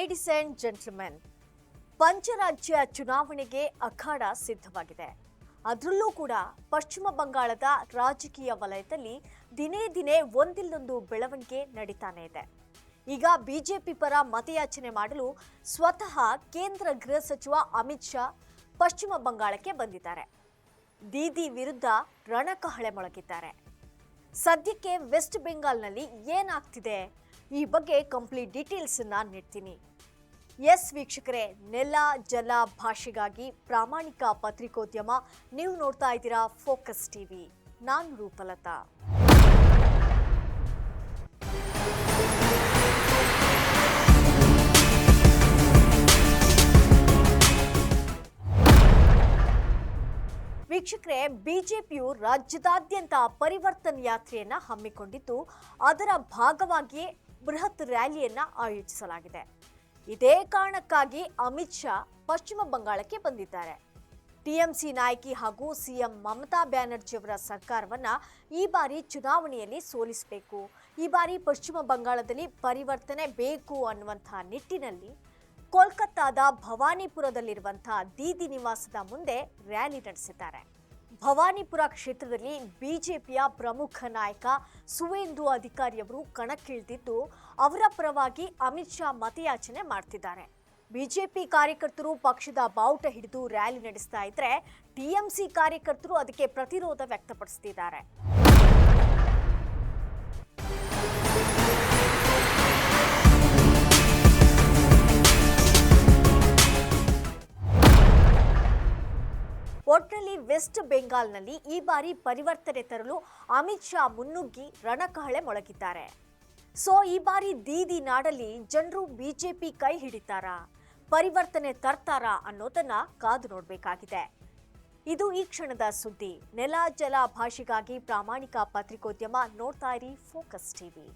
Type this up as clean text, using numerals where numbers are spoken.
Ladies and gentlemen, ಪಂಚರಾಜ್ಯ ಚುನಾವಣೆಗೆ ಅಖಾಡ ಸಿದ್ಧವಾಗಿದೆ. ಅದರಲ್ಲೂ ಕೂಡ ಪಶ್ಚಿಮ ಬಂಗಾಳದ ರಾಜಕೀಯ ವಲಯದಲ್ಲಿ ದಿನೇ ದಿನೇ ಒಂದಿಲ್ಲೊಂದು ಬೆಳವಣಿಗೆ ನಡೀತಾನೆ ಇದೆ. ಈಗ ಬಿಜೆಪಿ ಪರ ಮತಯಾಚನೆ ಮಾಡಲು ಸ್ವತಃ ಕೇಂದ್ರ ಗೃಹ ಸಚಿವ ಅಮಿತ್ ಶಾ ಪಶ್ಚಿಮ ಬಂಗಾಳಕ್ಕೆ ಬಂದಿದ್ದಾರೆ. ದೀದಿ ವಿರುದ್ಧ ರಣಕಹಳೆ ಮೊಳಗಿದ್ದಾರೆ. ಸದ್ಯಕ್ಕೆ ವೆಸ್ಟ್ ಬೆಂಗಾಲ್ನಲ್ಲಿ ಏನಾಗ್ತಿದೆ ಈ ಬಗ್ಗೆ ಕಂಪ್ಲೀಟ್ ಡೀಟೇಲ್ಸ್ ನೀಡ್ತೀನಿ. ಎಸ್ ವೀಕ್ಷಕರೇ, ನೆಲ ಜಲ ಭಾಷೆಗಾಗಿ ಪ್ರಾಮಾಣಿಕ ಪತ್ರಿಕೋದ್ಯಮ. ನೀವು ನೋಡ್ತಾ ಇದ್ದೀರಾ ಫೋಕಸ್ ಟಿವಿ. ನಾನು ರೂಪಲತಾ. ವೀಕ್ಷಕರೇ, ಬಿಜೆಪಿಯು ರಾಜ್ಯದಾದ್ಯಂತ ಪರಿವರ್ತನೆ ಯಾತ್ರೆಯನ್ನ ಹಮ್ಮಿಕೊಂಡಿದ್ದು, ಅದರ ಭಾಗವಾಗಿಯೇ ಬೃಹತ್ ರ್ಯಾಲಿಯನ್ನ ಆಯೋಜಿಸಲಾಗಿದೆ. ಇದೇ ಕಾರಣಕ್ಕಾಗಿ ಅಮಿತ್ ಶಾ ಪಶ್ಚಿಮ ಬಂಗಾಳಕ್ಕೆ ಬಂದಿದ್ದಾರೆ. ಟಿಎಂಸಿ ನಾಯಕಿ ಹಾಗೂ ಸಿಎಂ ಮಮತಾ ಬ್ಯಾನರ್ಜಿ ಅವರ ಸರ್ಕಾರವನ್ನ ಈ ಬಾರಿ ಚುನಾವಣೆಯಲ್ಲಿ ಸೋಲಿಸಬೇಕು, ಈ ಬಾರಿ ಪಶ್ಚಿಮ ಬಂಗಾಳದಲ್ಲಿ ಪರಿವರ್ತನೆ ಬೇಕು ಅನ್ನುವಂತಹ ನಿಟ್ಟಿನಲ್ಲಿ ಕೋಲ್ಕತ್ತಾದ ಭವಾನಿಪುರದಲ್ಲಿರುವಂತಹ ದೀದಿ ನಿವಾಸದ ಮುಂದೆ ರ್ಯಾಲಿ ನಡೆಸಿದ್ದಾರೆ. ಭವಾನಿಪುರ ಕ್ಷೇತ್ರದಲ್ಲಿ ಬಿಜೆಪಿಯ ಪ್ರಮುಖ ನಾಯಕ ಸುವೇಂದು ಅಧಿಕಾರಿಯವರು ಕಣಕ್ಕಿಳಿದಿದ್ದು, ಅವರ ಪರವಾಗಿ ಅಮಿತ್ ಶಾ ಮತಯಾಚನೆ ಮಾಡ್ತಿದ್ದಾರೆ. ಬಿಜೆಪಿ ಕಾರ್ಯಕರ್ತರು ಪಕ್ಷದ ಬಾವುಟ ಹಿಡಿದು ರ್ಯಾಲಿ ನಡೆಸ್ತಾ ಇದ್ರೆ, ಟಿಎಂಸಿ ಕಾರ್ಯಕರ್ತರು ಅದಕ್ಕೆ ಪ್ರತಿರೋಧ ವ್ಯಕ್ತಪಡಿಸುತ್ತಿದ್ದಾರೆ. ಒಟ್ಟಿನಲ್ಲಿ ವೆಸ್ಟ್ ಬೆಂಗಾಲ್ನಲ್ಲಿ ಈ ಬಾರಿ ಪರಿವರ್ತನೆ ತರಲು ಅಮಿತ್ ಶಾ ಮುನ್ನುಗ್ಗಿ ರಣಕಹಳೆ ಮೊಳಗಿದ್ದಾರೆ. ಸೊ ಈ ಬಾರಿ ದೀದಿ ನಾಡಲ್ಲಿ ಜನರು ಬಿಜೆಪಿ ಕೈ ಹಿಡಿತಾರಾ, ಪರಿವರ್ತನೆ ತರ್ತಾರಾ ಅನ್ನೋದನ್ನ ಕಾದು ನೋಡಬೇಕಾಗಿದೆ. ಇದು ಈ ಕ್ಷಣದ ಸುದ್ದಿ. ನೆಲ ಜಲ ಭಾಷೆಗಾಗಿ ಪ್ರಾಮಾಣಿಕ ಪತ್ರಿಕೋದ್ಯಮ. ನೋಡ್ತಾ ಇರಿ ಫೋಕಸ್ ಟಿವಿ.